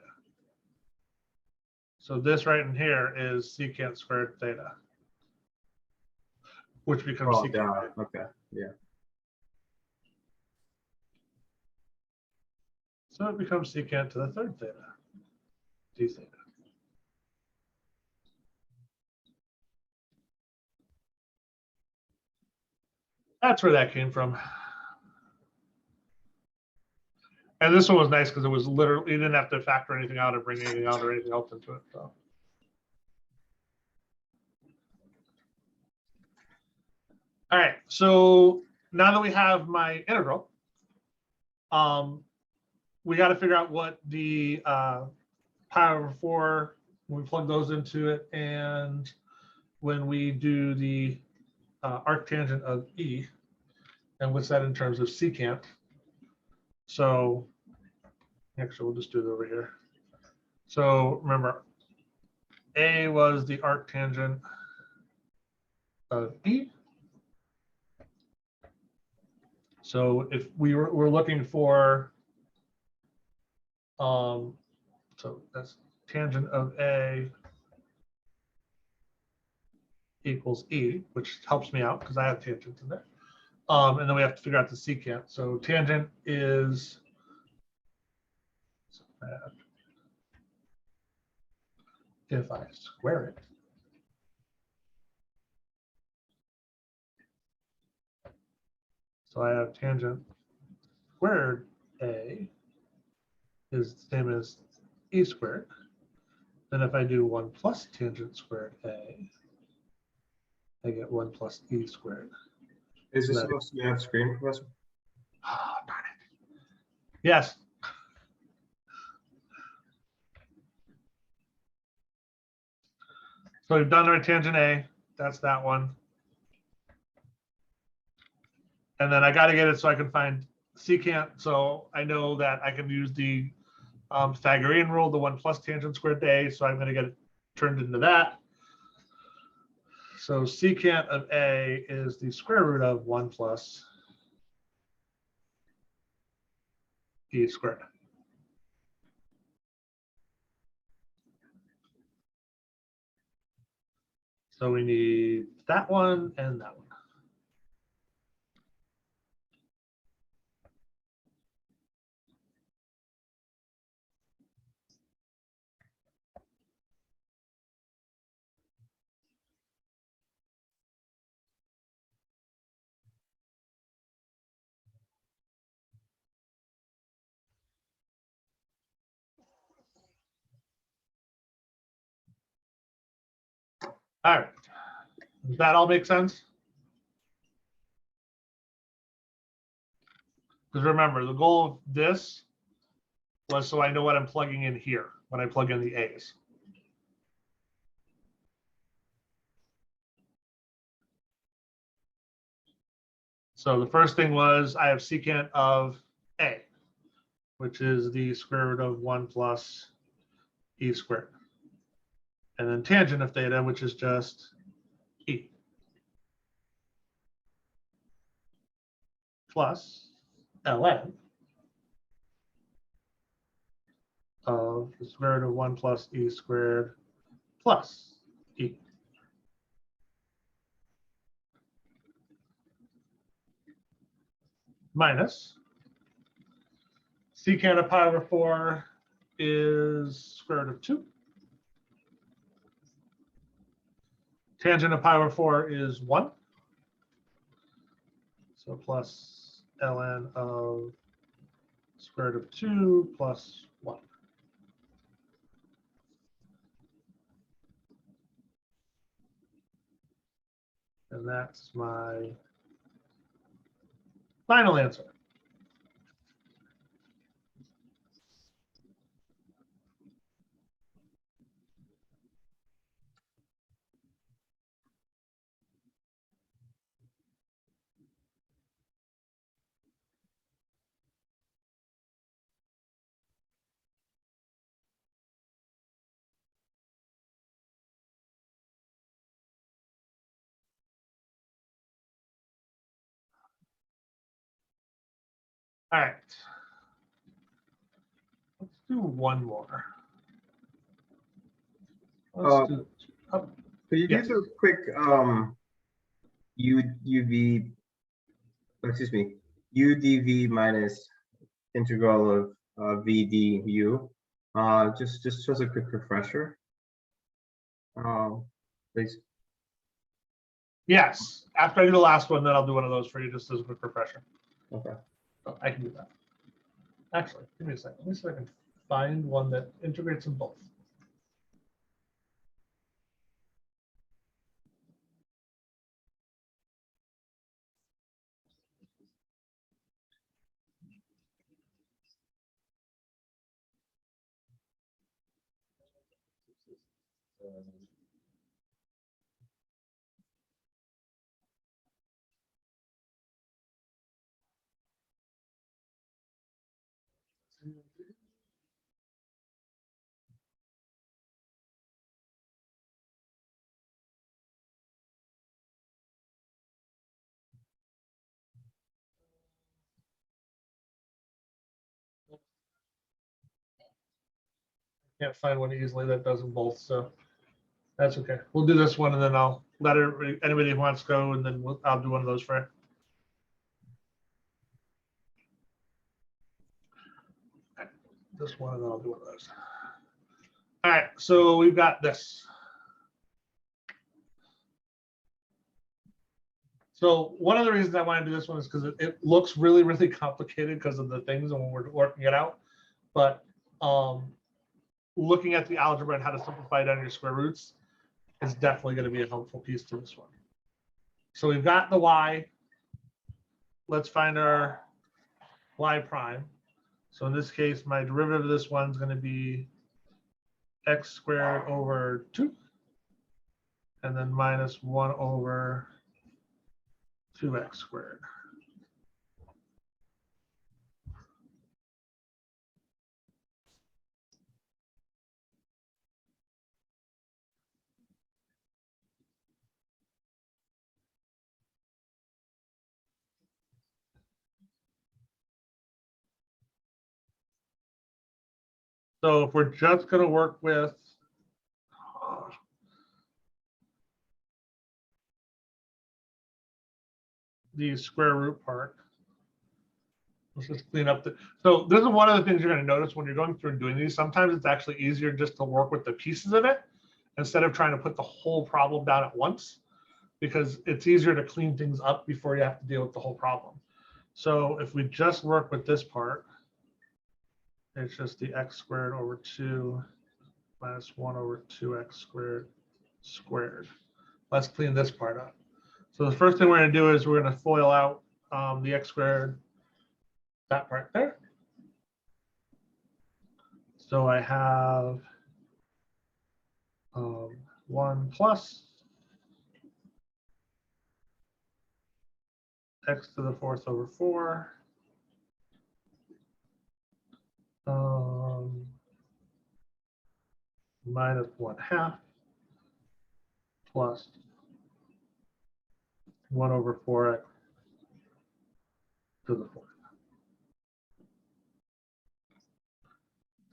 Speaker 1: So this right in here is secant squared theta, which becomes
Speaker 2: oh,
Speaker 1: secant.
Speaker 2: down. Okay, yeah.
Speaker 1: So it becomes secant to the third theta, d theta. That's where that came from. And this one was nice because it was literally, you didn't have to factor anything out or bring anything out or anything else into it, so. All right, so now that we have my integral, we got to figure out what the pi over 4, when we plug those into it, and when we do the arctangent of E, and what's that in terms of secant. So actually, we'll just do it over here. So remember, A was the arctangent of E. So if we're looking for, so that's tangent of A equals E, which helps me out because I have tangents in there. And then we have to figure out the secant. So tangent is, if I square it, so I have tangent squared A is the same as E squared. Then if I do 1 plus tangent squared A, I get 1 plus E squared.
Speaker 2: Is this
Speaker 1: That-
Speaker 2: supposed to be on screen, Professor?
Speaker 1: Oh, darn it. Yes. So we've done our tangent A. That's that one. And then I got to get it so I can find secant. So I know that I can use the Pythagorean rule, the 1 plus tangent squared A. So I'm going to get it turned into that. So secant of A is the square root of 1 plus E squared. So we need that one and that one. All right. Does that all make sense? Because remember, the goal of this was so I know what I'm plugging in here when I plug in the A's. So the first thing was I have secant of A, which is the square root of 1 plus E squared. And then tangent of theta, which is just E. Plus ln of the square root of 1 plus E squared plus E. Minus secant of pi over 4 is square root of 2. Tangent of pi over 4 is 1. So plus ln of square root of 2 plus 1. And that's my final answer. All right. Let's do one more. Let's do, oh,
Speaker 2: Could you
Speaker 1: Yes.
Speaker 2: do a quick UdV minus integral of V du? Just as a quick refresher. Please.
Speaker 1: Yes, after I do the last one, then I'll do one of those for you just as a quick refresher.
Speaker 2: Okay.
Speaker 1: So I can do that. Actually, give me a second. Let me see if I can find one that integrates them both. Can't find one easily that does them both, so that's okay. We'll do this one and then I'll let anybody who wants to go, and then I'll do one of those for you. This one and then I'll do one of those. All right, so we've got this. So one of the reasons I want to do this one is because it looks really, really complicated because of the things and when we're working it out. But looking at the algebra and how to simplify it under your square roots is definitely going to be a helpful piece to this one. So we've got the y. Let's find our y prime. So in this case, my derivative of this one's going to be x squared over 2, and then minus 1 over 2x squared. So if we're just going to work with the square root part, let's just clean up the. So this is one of the things you're going to notice when you're going through and doing these. Sometimes it's actually easier just to work with the pieces of it instead of trying to put the whole problem down at once, because it's easier to clean things up before you have to deal with the whole problem. So if we just work with this part, it's just the x squared over 2 minus 1 over 2x squared squared. Let's clean this part up. So the first thing we're going to do is we're going to FOIL out the x squared, that part there. So I have 1 plus x to the 4th over 4 minus 1/2 plus 1 over 4x to the 4th.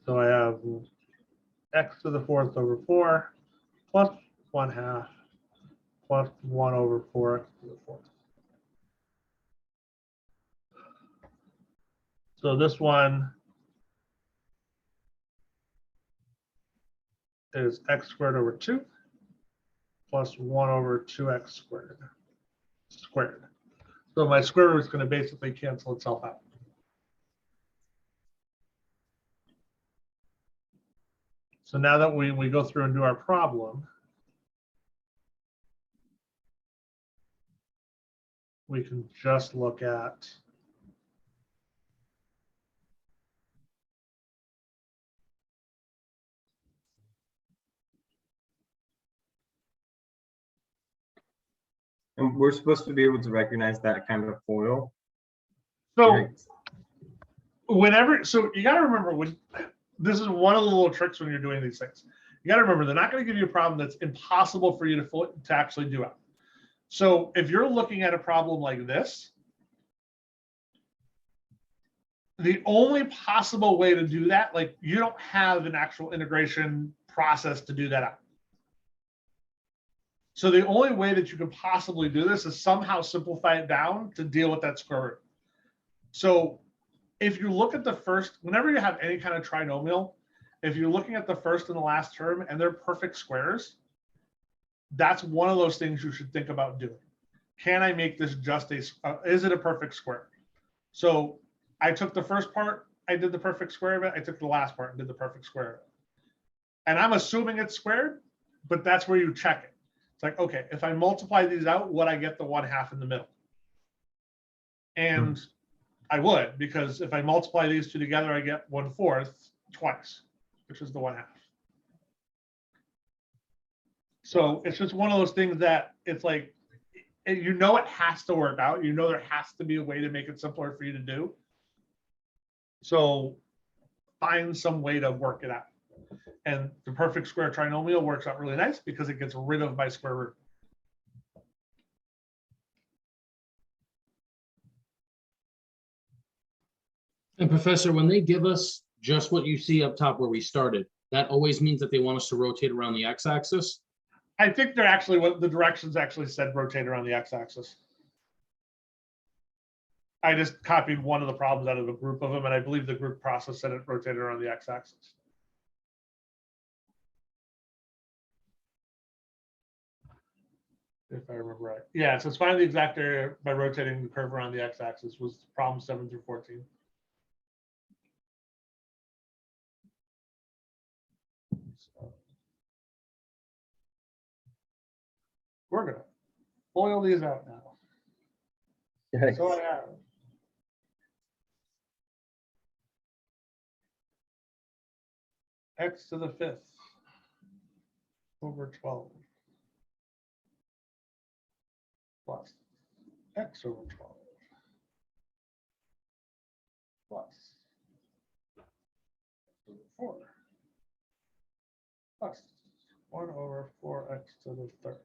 Speaker 1: So I have x to the 4th over 4 plus 1/2 plus 1 over 4x to the 4th. So this one is x squared over 2 plus 1 over 2x squared. So my square root is going to basically cancel itself out. So now that we go through and do our problem, we can just look at
Speaker 2: And we're supposed to be able to recognize that kind of FOIL.
Speaker 1: so
Speaker 2: Right.
Speaker 1: whenever, so you got to remember, when this is one of the little tricks when you're doing these things. You got to remember, they're not going to give you a problem that's impossible for you to actually do out. So if you're looking at a problem like this, the only possible way to do that, like you don't have an actual integration process to do that out. So the only way that you could possibly do this is somehow simplify it down to deal with that square root. So if you look at the first, whenever you have any kind of trinomial, if you're looking at the first and the last term and they're perfect squares, that's one of those things you should think about doing. can I make this just is it a perfect square? So I took the first part, I did the perfect square of it. I took the last part and did the perfect square of it. And I'm assuming it's squared, but that's where you check it. It's like, okay, if I multiply these out, would I get the 1/2 in the middle? And I would, because if I multiply these two together, I get 1/4 twice, which is the 1/2. So it's just one of those things that it's like, you know, it has to work out. You know, there has to be a way to make it simpler for you to do. So find some way to work it out. And the perfect square trinomial works out really nice because it gets rid of my square root.
Speaker 7: And Professor, when they give us just what you see up top where we started, that always means that they want us to rotate around the x-axis?
Speaker 1: I think they're actually, what the directions actually said rotate around the x-axis. I just copied one of the problems out of a group of them, and I believe the group process said it rotated around the x-axis. If I remember right. Yeah, so it's find the exact area by rotating the curve around the x-axis was problem 7 through 14. So, we're gonna boil these out now. So I have. X to the 5th over 12 plus x over 12 plus x over 4 plus 1 over 4x to the 3rd.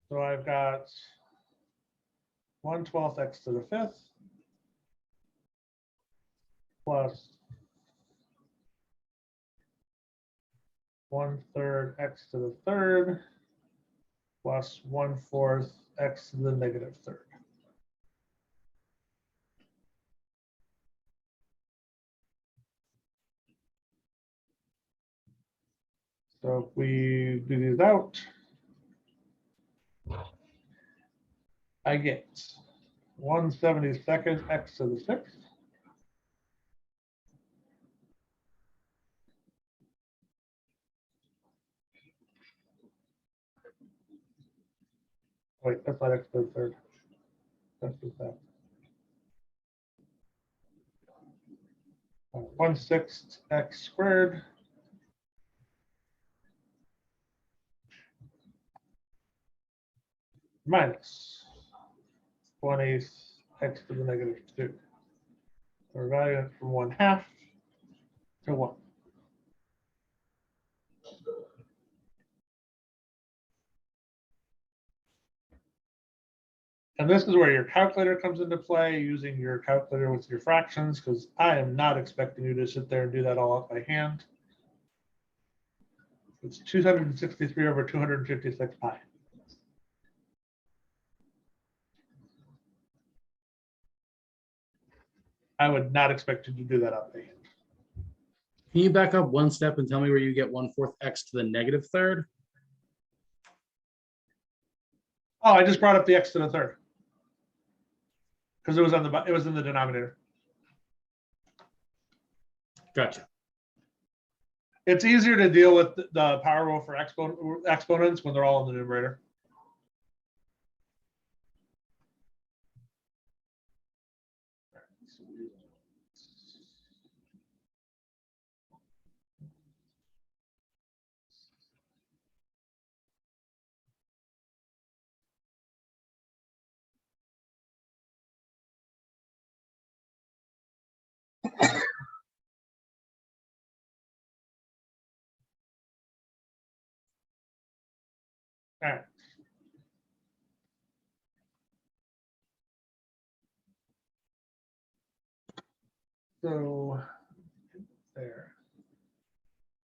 Speaker 1: So I've got 1/12 x to the 5th plus 1/3 x to the 3rd plus 1/4 x to the negative 3rd. So if we do these out, I get 1/72 x to the 6th wait, that's not x to the 3rd. That's just that. 1/6 x squared minus 1/8 x to the negative 2. We're valuing it from 1/2 to 1. And this is where your calculator comes into play, using your calculator with your fractions, because I am not expecting you to sit there and do that all out by hand. It's 263 over 256 pi. I would not expect you to do that out by hand.
Speaker 7: Can you back up one step and tell me where you get 1/4 x to the negative 3rd?
Speaker 1: Oh, I just brought up the x to the 3rd. Because it was on the, it was in the denominator.
Speaker 7: Gotcha.
Speaker 1: It's easier to deal with the power rule for exponents when they're all in the numerator. All right. So